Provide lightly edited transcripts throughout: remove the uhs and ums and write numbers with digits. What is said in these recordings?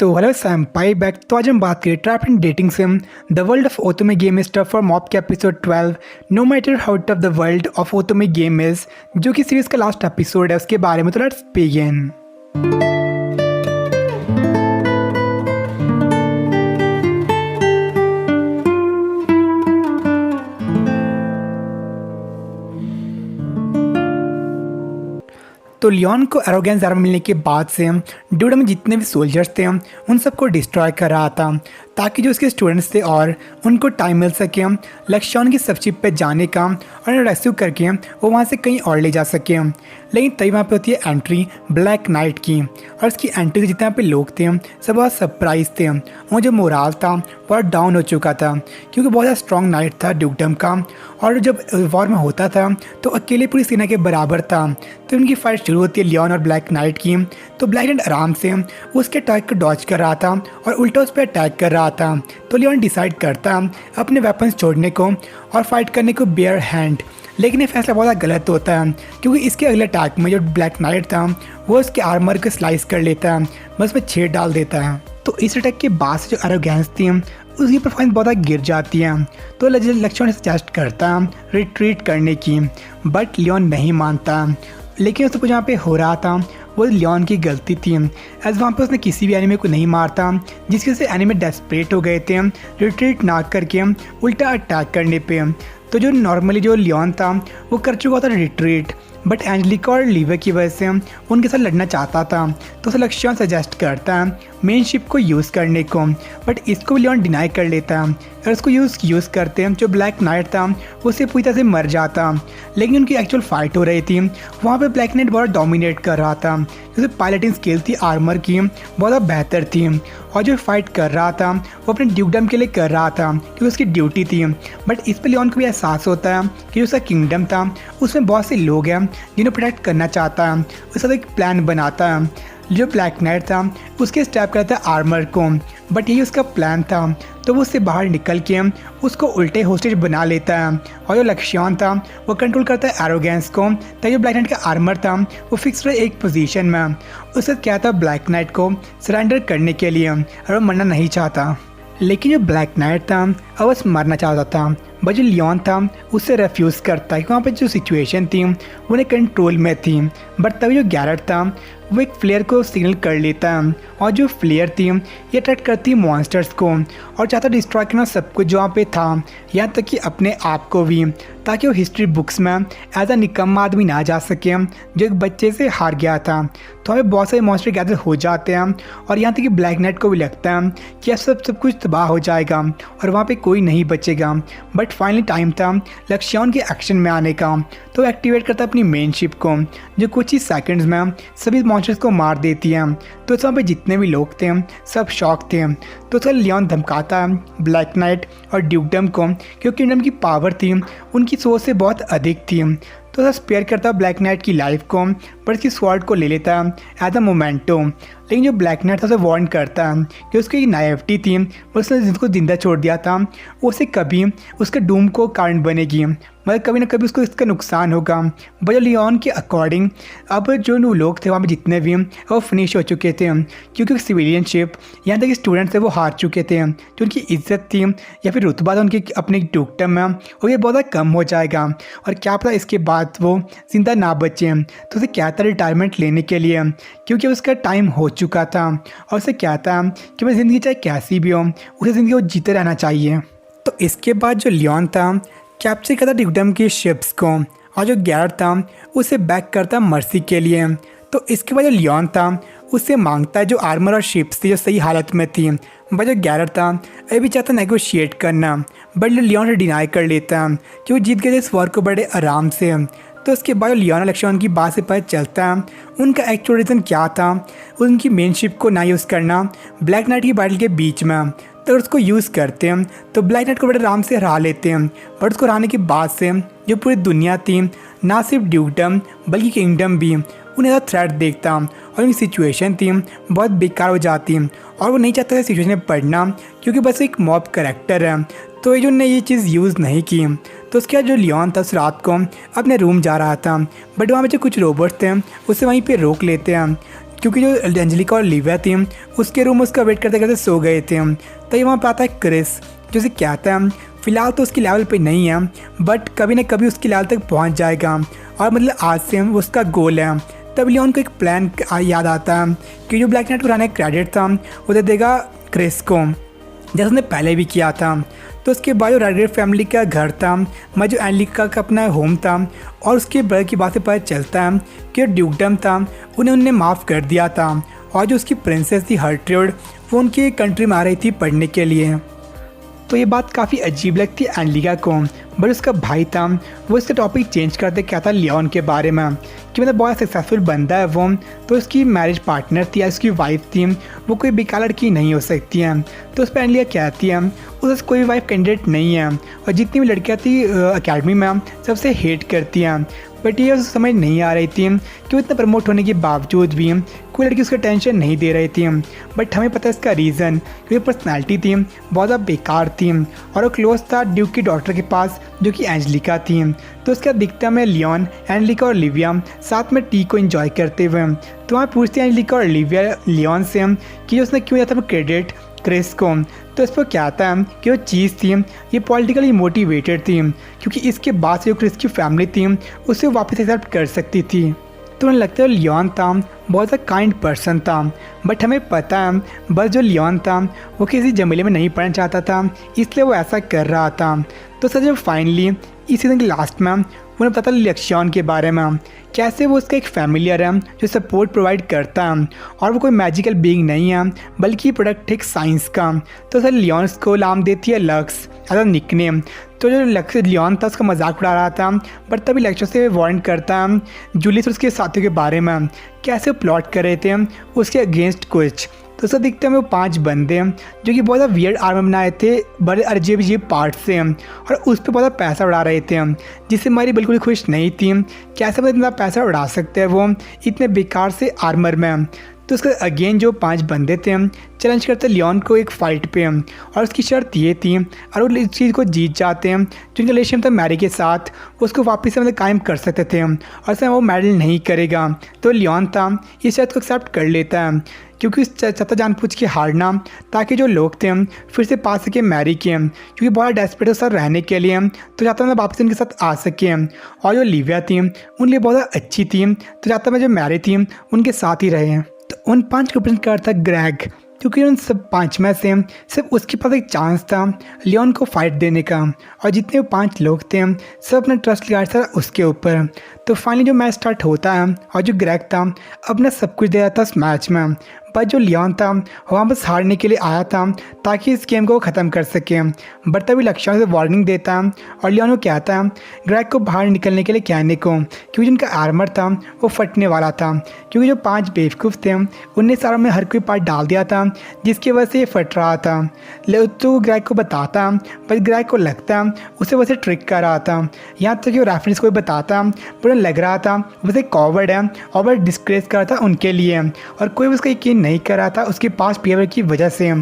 तो hello सैम्पाई back. तो आज हम बात करें trapped in dating sim the world of otome game is tough for mob के episode 12 no matter how tough the world of otome game is, जो कि सीरीज का लास्ट एपिसोड है उसके बारे में। तो लेट्स बिगिन। तो लियोन को एरोगेंस आर्मर मिलने के बाद से ड्यूड में जितने भी सोल्जर्स थे उन सबको डिस्ट्रॉय कर रहा था ताकि जो उसके स्टूडेंट्स थे और उनको टाइम मिल सके लक्ष्यन की सब शिप पे जाने का और उन्हें रेस्क्यू करके वो वहाँ से कहीं और ले जा सके। लेकिन तभी वहाँ पे होती है एंट्री ब्लैक नाइट की, और उसकी एंट्री से जितने यहाँ पे लोग थे सब बहुत सरप्राइज थे। वो जो मोराल था बहुत डाउन हो चुका था क्योंकि बहुत ज़्यादा स्ट्रॉन्ग नाइट था ड्यूकडम का, और जब वॉर में होता था तो अकेले पूरी सेना के बराबर था। तो उनकी फाइट शुरू होती है लियोन और ब्लैक नाइट की। तो ब्लैक नाइट आराम से उसके अटैक को डॉज कर रहा था और उल्टा उस पर अटैक कर रहा था। तो लियोन डिसाइड करता अपने वेपन्स छोड़ने को और फाइट करने को बेयर हैंड, लेकिन ये फैसला बहुत गलत होता है क्योंकि इसके अगले अटैक में जो ब्लैक नाइट था वो उसके आर्मर को स्लाइस कर लेता है, बस में छेद डाल देता है। तो इस अटैक के बाद से जो एरोगेंस थी उसकी परफॉर्मेंस बहुत गिर जाती है। तो लक्ष्मण सजेस्ट करता है रिट्रीट करने की, बट लियोन नहीं मानता। लेकिन उसको जहाँ पे हो रहा था वो लियोन की गलती थी, एज वहाँ पे उसने किसी भी एनिमी को नहीं मारता, जिसकी वजह से एनिमी डेस्परेट हो गए थे रिट्रीट ना करके उल्टा अटैक करने पे। तो जो नॉर्मली जो लियोन था वो कर चुका था रिट्रीट, बट एंजेलिका और लीवर की वजह से उनके साथ लड़ना चाहता था। तो उसे लक्ष्मण सजेस्ट करता है मेन शिप को यूज़ करने को, बट इसको भी लियोन डिनाई कर लेता है और उसको यूज़ करते हैं जो ब्लैक नाइट था उससे पूरी तरह से मर जाता। लेकिन उनकी एक्चुअल फाइट हो रही थी वहाँ पे ब्लैक नाइट बहुत डोमिनेट कर रहा था, जैसे पायलटिंग स्किल थी आर्मर की बहुत बेहतर थी, और जो फाइट कर रहा था वो अपने ड्यूकडम के लिए कर रहा था क्योंकि उसकी ड्यूटी थी। बट इस पर लियोन को भी एहसास होता है कि उसका किंगडम था उसमें बहुत से लोग हैं जिन्हें प्रोटेक्ट करना चाहता है। उसका एक प्लान बनाता है, जो ब्लैक नाइट था उसके स्टैप करता है आर्मर को, बट यही उसका प्लान था। तो वो उससे बाहर निकल के उसको उल्टे होस्टेज बना लेता है, और जो लक्ष्मण था वो कंट्रोल करता है एरोगेंस को ताकि जो ब्लैक नाइट का आर्मर था वो फिक्स रहे एक पोजीशन में। उससे क्या था ब्लैक नाइट को सरेंडर करने के लिए, और वो मरना नहीं चाहता। लेकिन जो ब्लैक नाइट था अब बस मरना चाहता था, बट जो लियोन था उससे रेफ्यूज़ करता है कि वहाँ पर जो सिचुएशन थी वो उन्हें कंट्रोल में थी। बट तभी जो गैरेट था वो एक फ्लेयर को सिग्नल कर लेता है, और जो फ्लेयर थी ये अट्रैक्ट करती है मॉन्स्टर्स को और चाहता डिस्ट्रॉय करना सब कुछ जो वहाँ पे था, यहाँ तक कि अपने आप को भी, ताकि वो हिस्ट्री बुक्स में एज अ निकम्मा आदमी ना जा सके जो एक बच्चे से हार गया था। तो हमें बहुत सारे मॉन्स्टर गैदर हो जाते हैं, और यहाँ तक कि ब्लैक नाइट को भी लगता है कि अब सब कुछ तबाह हो जाएगा और वहाँ पे कोई नहीं बचेगा। बट फाइनली टाइम था लक्ष्मण के एक्शन में आने का। तो एक्टिवेट करता अपनी मेन शिप को जो कुछ ही सेकंड्स में सभी मॉन्स्टर्स को मार देती है। तो वहाँ पे जितने भी लोग थे सब शॉक थे। तो उसका लियोन धमकाता ब्लैक नाइट और ड्यूकडम को क्योंकि किंगडम की पावर थी उनकी सोच से बहुत अधिक थी। तो वह स्पेयर करता ब्लैक नाइट की लाइफ को, पर उसकी स्वॉर्ड को ले लेता एज अ मोमेंटो। लेकिन जो ब्लैक नाइट था उसे वार्न करता कि उसकी नाइविटी थी, उसने जिसको जिंदा छोड़ दिया था उसे कभी उसके डूम को कारण बनेगी, मतलब कभी ना कभी उसको इसका नुकसान होगा। बट लियोन के अकॉर्डिंग अब जो लोग थे वहाँ पे जितने भी वो फिनिश हो चुके थे क्योंकि सिविलियन शिप यहाँ तक स्टूडेंट्स थे वो हार चुके थे। जो उनकी इज्जत थी या फिर रुतबा था उनके अपने ड्यूकडम में वो ये बहुत ज़्यादा कम हो जाएगा, और क्या पता इसके बाद वो जिंदा ना बचे। तो उसे क्या था रिटायरमेंट लेने के लिए क्योंकि उसका टाइम हो चुका था, और उसे क्या था कि मैं ज़िंदगी चाहे कैसी भी हो उसे ज़िंदगी को जीते रहना चाहिए। तो इसके बाद जो लियोन था कैप्चर करता ड्यूकडम की शिप्स को, और जो गैरेट था उसे बैक करता मर्सी के लिए। तो इसके बाद जो लियोन था उससे मांगता है जो आर्मर और शिप्स थी जो सही हालत में थी, बट जो गैरेट था अभी चाहता नेगोशिएट करना, बट लियोन से डिनाई कर लेता कि वो जीत गए इस वॉर को बड़े आराम से। तो उसके बाद लियोन और लक्ष्मण की बात से पता चलता है उनका एक्चुअल रीज़न क्या था उनकी मेन शिप को ना यूज़ करना ब्लैक नाइट की बैटल के बीच में। तो उसको यूज़ करते हैं तो ब्लैक नाइट को बड़े आराम से हरा लेते हैं, बट उसको हराने के बाद से जो पूरी दुनिया थी ना सिर्फ ड्यूकडम बल्कि किंगडम भी उन्हें ज़्यादा थ्रेट देखता, और उनकी सिचुएशन थी बहुत बेकार हो जाती, और वो नहीं चाहता सिचुएशन में पढ़ना क्योंकि बस एक मॉब करेक्टर है। तो जो ने ये चीज़ यूज़ नहीं की। तो उसके बाद जो लियोन था उस रात को अपने रूम जा रहा था, बट वहाँ पे जो कुछ रोबोट्स थे उसे वहीं पे रोक लेते हैं क्योंकि जो एंजेलिका और लिविया थी उसके रूम उसका वेट करते करते सो गए थे। तभी वहाँ पर आता है क्रिस, जो उसे कहता है फिलहाल तो उसकी लेवल पे नहीं है बट कभी ना कभी उसकी लेवल तक पहुँच जाएगा और मतलब आज से वो उसका गोल है। तब लियोन को एक प्लान याद आता है कि जो ब्लैक नाइट पुराना क्रेडिट था वो दे देगा क्रिस को, जैसे उसने पहले भी किया था। तो उसके बाद जो रेडग्रेव फैमिली का घर था, मैं जो एंजेलिका का अपना होम था, और उसके ब्रदर की बात से पता चलता है कि जो ड्यूकडम था उन्हें माफ़ कर दिया था और जो उसकी प्रिंसेस थी हर्ट्रूड वो उनकी कंट्री में आ रही थी पढ़ने के लिए। तो ये बात काफ़ी अजीब लगती है एंजेलिका को, बट उसका भाई था वो इसका टॉपिक चेंज करते क्या था लियोन के बारे में कि मतलब बहुत सक्सेसफुल बंदा है वो, तो उसकी मैरिज पार्टनर थी या उसकी वाइफ थी वो कोई बेकार लड़की नहीं हो सकती है। तो उस पर एंजेलिका कहती है उससे कोई वाइफ कैंडिडेट नहीं है और जितनी भी लड़कियाँ थी अकेडमी में सबसे हेट करती हैं। बट ये उसे समझ नहीं आ रही थी कि वो इतना प्रमोट होने के बावजूद भी कोई लड़की उसका टेंशन नहीं दे रही थी। बट हमें पता है इसका रीज़न, क्योंकि पर्सनैलिटी थी बहुत ज़्यादा बेकार थी और वो क्लोज था ड्यूक की डॉटर के पास जो कि एंजेलिका थी। तो उसके बाद दिखता हमें लियोन, एंजेलिका और लिविया साथ में टी को एंजॉय करते हुए। तो वहाँ पूछते हैं एंजेलिका और लिविया लियोन से कि उसने क्यों दिया था क्रेडिट क्रिस को। तो इस पर क्या आता है कि वो चीज़ थी ये पॉलिटिकली मोटिवेटेड थी, क्योंकि इसके बाद से जो क्रिस की फैमिली थी उसे वापस एक्सेप्ट कर सकती थी। तो उन्हें लगता है लियोन था बहुत ज़्यादा काइंड पर्सन था, बट हमें पता है बस जो लियोन था वो किसी जमीले में नहीं पढ़ना चाहता था, इसलिए वो ऐसा कर रहा था। तो सर जब फाइनली इस सीज़न के लास्ट में उन्हें पता चला लक्ष्यन के बारे में, कैसे वो उसका एक फैमिलियर है जो सपोर्ट प्रोवाइड करता है और वो कोई मैजिकल बीइंग नहीं है बल्कि प्रोडक्ट एक साइंस का। तो सर लियोन को नाम देती है लक्स एज अ निकनेम। तो जो लक्स लियोन था उसका मजाक उड़ा रहा था, बट तभी लक्ष्य से वार्न करता है जूलियस और उसके साथियों के बारे में, कैसे प्लॉट कर रहे थे उसके अगेंस्ट कुछ। तो उसको दिखते हैं वो 5 बंदे जो कि बहुत ज़्यादा वियर्ड आर्मर बनाए थे बड़े अजीब पार्ट से और उस पर बहुत पैसा उड़ा रहे थे, जिससे हमारी बिल्कुल खुश नहीं थी। कैसे मतलब इतना पैसा उड़ा सकते हैं वो इतने बेकार से आर्मर में। तो उसके अगेन जो 5 बंदे थे चैलेंज करते लियोन को एक फ़ाइट पे, और उसकी शर्त ये थी और वो इस चीज़ को जीत जाते हैं जो उनका रिलेशन था मैरी के साथ उसको वापस से मतलब कायम कर सकते थे और से वो मेडल नहीं करेगा। तो लियोन था इस शर्त को एक्सेप्ट कर लेता है, क्योंकि उस चाहता जानबूझ के हारना ताकि जो लोग थे फिर से पा सके मैरी के, क्योंकि बहुत डेस्परेट है सर रहने के लिए, तो चाहता मैं वापस उनके साथ आ सके। और जो लिविया थी उन लिए बहुत अच्छी थी, तो चाहता मैं जो मैरी थी उनके साथ ही रहे। तो उन 5 को प्रेजेंट करता ग्रैग, क्योंकि उन सब 5 में से सिर्फ उसके पास एक चांस था लियोन को फाइट देने का, और जितने 5 लोग थे सब अपना ट्रस्ट लगाया था उसके ऊपर। तो फाइनली जो मैच स्टार्ट होता है और जो ग्रैग था अपना सब कुछ दे रहा था उस मैच में, पर जो लियोन था वहाँ बस हारने के लिए आया था ताकि इस गेम को ख़त्म कर सके। बट तभी लक्ष्य से वार्निंग देता है और लियोन को कहता है ग्रैग को बाहर निकलने के लिए कहने को, क्योंकि जिनका आर्मर था वो फटने वाला था, क्योंकि जो 5 बेवकूफ़ थे उनने सारा में हर कोई पार्ट डाल दिया था जिसकी वजह से ये फट रहा था। तो ग्रैग को बताता पर ग्रैग को लगता उसे वैसे ट्रिक कर रहा था, यहाँ तक कि वो रेफरेंस को बताता पर लग रहा था वैसे कॉवर्ड है और वह डिस्ग्रेस कर रहा था उनके लिए, और कोई उसका यकीन नहीं कर रहा था उसके पास बिहेवियर की वजह से।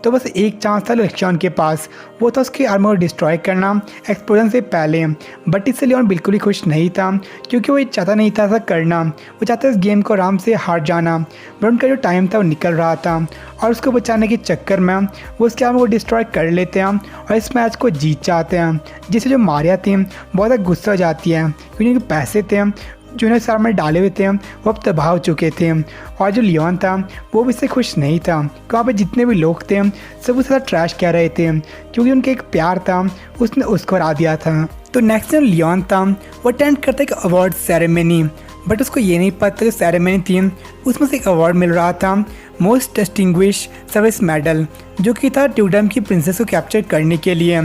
तो बस एक चांस था लक्ष्यन के पास, वो था उसके आर्मर को डिस्ट्रॉय करना एक्सप्लोजन से पहले। बट इससे लियोन बिल्कुल ही खुश नहीं था, क्योंकि वो ये चाहता नहीं था ऐसा करना, वो चाहता इस गेम को आराम से हार जाना। बट उनका जो टाइम था वो निकल रहा था और उसको बचाने के चक्कर में वो उसके आर्मर को डिस्ट्रॉय कर लेते हैं और इस मैच को जीत जाते हैं, जिससे जो मारिया थी बहुत ज़्यादा गुस्सा हो जाती है, क्योंकि उनके पैसे थे जो उन्हें सार में डाले हुए थे वो अब तबाह हो चुके थे। और जो लियोन था वो भी इससे खुश नहीं था, कि वहाँ पर जितने भी लोग थे सब उसके साथ ट्रैश कह रहे थे, क्योंकि उनका एक प्यार था उसने उसको हरा दिया था। तो नेक्स्ट जो लियोन था वो अटेंड करता एक अवार्ड सेरेमनी, बट उसको ये नहीं पता जो सेरेमनी थी उसमें से एक अवार्ड मिल रहा था मोस्ट डिस्टिंग्विश सर्विस मेडल, जो कि था ड्यूकडम की प्रिंसेस को कैप्चर करने के लिए।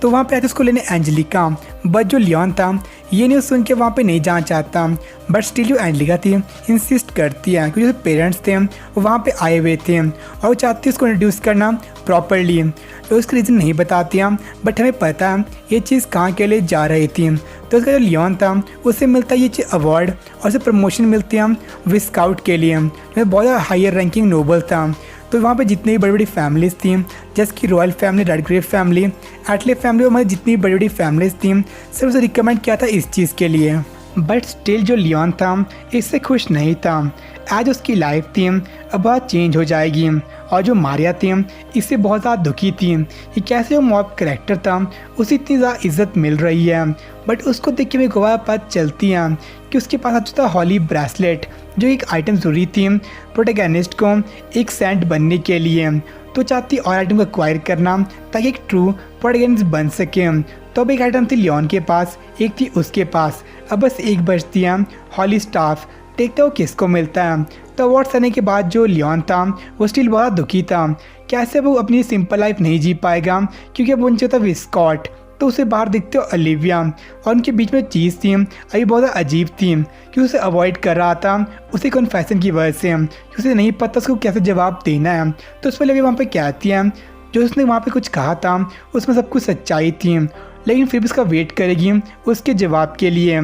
तो वहाँ पे आते उसको लेने एंजेलिका, बट जो लियोन था ये न्यूज़ सुन के वहाँ पे नहीं जाना चाहता, बट स्टिल जो एंजेलिका थी इंसिस्ट करती है, क्योंकि जो पेरेंट्स थे वो वहाँ पे आए हुए थे और वो चाहती है उसको इंट्रोड्यूस करना प्रॉपरली। तो उसका रीज़न नहीं बताती हैं, बट हमें पता है ये चीज़ कहाँ के लिए जा रही थी। तो उसका जो लियोन था उससे मिलता है ये अवार्ड और उसे प्रमोशन मिलती है विस्काउट के लिए, जो बहुत ज़्यादा हायर रैंकिंग नोबल था। तो वहाँ पे जितनी भी बड़ी बड़ी फैमिलीज़ थी जैसे कि रॉयल फैमिली, रेडग्रेव फैमिली, एटले फैमिली और हमारी जितनी बड़ी बड़ी फैमिलीज़ थी सब उसे रिकमेंड किया था इस चीज़ के लिए। बट स्टिल जो लियोन था इससे खुश नहीं था। आज उसकी लाइफ थी अब बहुत चेंज हो जाएगी, और जो मारिया थी इससे बहुत ज़्यादा दुखी थी कि कैसे जो मॉब कैरेक्टर था उसे इतनी ज़्यादा इज्जत मिल रही है। बट उसको देख के मेरे को पता चलती है कि उसके पास आ चुका था हॉली ब्रेसलेट, जो एक आइटम ज़रूरी थी प्रोटैगनिस्ट को एक सेंट बनने के लिए। तो चाहती और आइटम को एक्वायर करना ताकि एक ट्रू प्रोटैगनिस्ट बन सके। तो अब एक आइटम थी लियोन के पास, एक थी उसके पास, अब बस एक बचती है हॉली स्टाफ। देखते हो किसको मिलता है। तो अवार्ड्स आने के बाद जो लियोन था वो स्टिल बहुत दुखी था, कैसे वो अपनी सिंपल लाइफ नहीं जी पाएगा क्योंकि अब उनसे था विस्कॉट। तो उसे बाहर दिखते हो ओलिविया, और उनके बीच में चीज़ थी अभी बहुत ज़्यादा अजीब थी कि उसे अवॉइड कर रहा था उसे कन्फेशन की वजह से, कि उसे नहीं पता उसको कैसे जवाब देना है। तो उस पर लगे वहाँ पे कहती है जो उसने वहाँ पे कुछ कहा था उसमें सब कुछ सच्चाई थी, लेकिन फिर भी उसका वेट करेगी उसके जवाब के लिए।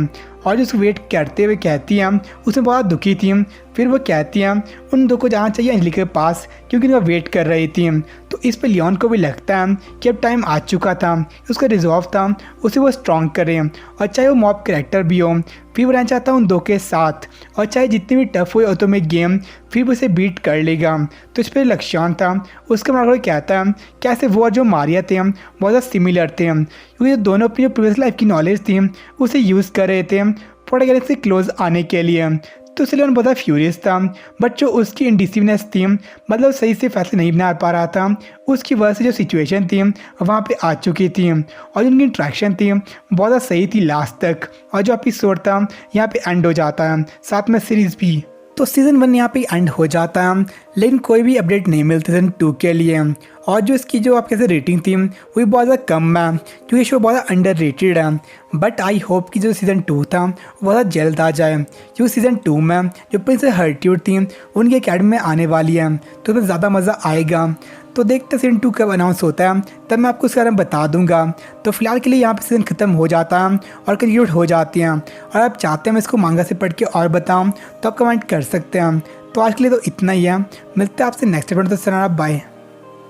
और जो उसको वेट करते हुए कहती है उसमें बहुत दुखी थी। फिर वो कहती है उन दो को जाना चाहिए अंजलि के पास क्योंकि उनका वेट कर रही थी। तो इस पर लियोन को भी लगता है कि अब टाइम आ चुका था, उसका रिजॉल्व था उसे वो स्ट्रॉन्ग करे, और चाहे वो मॉब कैरेक्टर भी हो फिर वो रहना चाहता उन दो के साथ, और चाहे जितनी भी टफ हो तो में गेम फिर वो उसे बीट कर लेगा। तो इस पर लक्ष्यान था उसके मार्ग कहता है कैसे वो और जो मारिया थे बहुत ज़्यादा सिमिलर थे, क्योंकि दोनों अपनी जो प्रीवियस लाइफ की नॉलेज थी उसे यूज़ कर रहे थे प्रोटैगनिस्ट से क्लोज आने के लिए। तो इसलिए उन बहुत फ्यूरियस था, बट जो उसकी इंडिसिवनेस थी मतलब सही से फैसले नहीं बना पा रहा था, उसकी वजह से जो सिचुएशन थी वहाँ पे आ चुकी थी, और उनकी इंट्रैक्शन थी बहुत ज़्यादा सही थी लास्ट तक। और जो एपिसोड था यहाँ पे एंड हो जाता है, साथ में सीरीज़ भी। तो सीज़न 1 यहाँ पे एंड हो जाता है, लेकिन कोई भी अपडेट नहीं मिलती सीज़न 2 के लिए। और जो इसकी जो आप कैसे रेटिंग थी वो भी बहुत ज़्यादा कम है क्योंकि शो बहुत ज़्यादा अंडर रेटेड है। बट आई होप कि जो सीज़न 2 था वो बहुत जल्द आ जाए, क्योंकि सीज़न 2 में जो प्रिंसेस हर्ट्यूड थी उनकी अकेडमी में आने वाली है, तो उसमें ज़्यादा मज़ा आएगा। तो देखते सीज़न 2 कब अनाउंस होता है तब मैं आपको उसके बारे में बता दूंगा। तो फिलहाल के लिए यहाँ पे सीज़न ख़त्म हो जाता है और कंक्लूड हो जाती हैं, और आप चाहते हैं मैं इसको मांगा से पढ़ के और बताऊँ तो आप कमेंट कर सकते हैं। तो आज के लिए तो इतना ही है, मिलते हैं आपसे नेक्स्ट एपिसोड। तो सनारा बाय।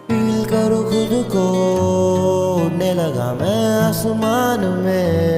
फील करो खुद को उड़ने लगा मैं आसमान में।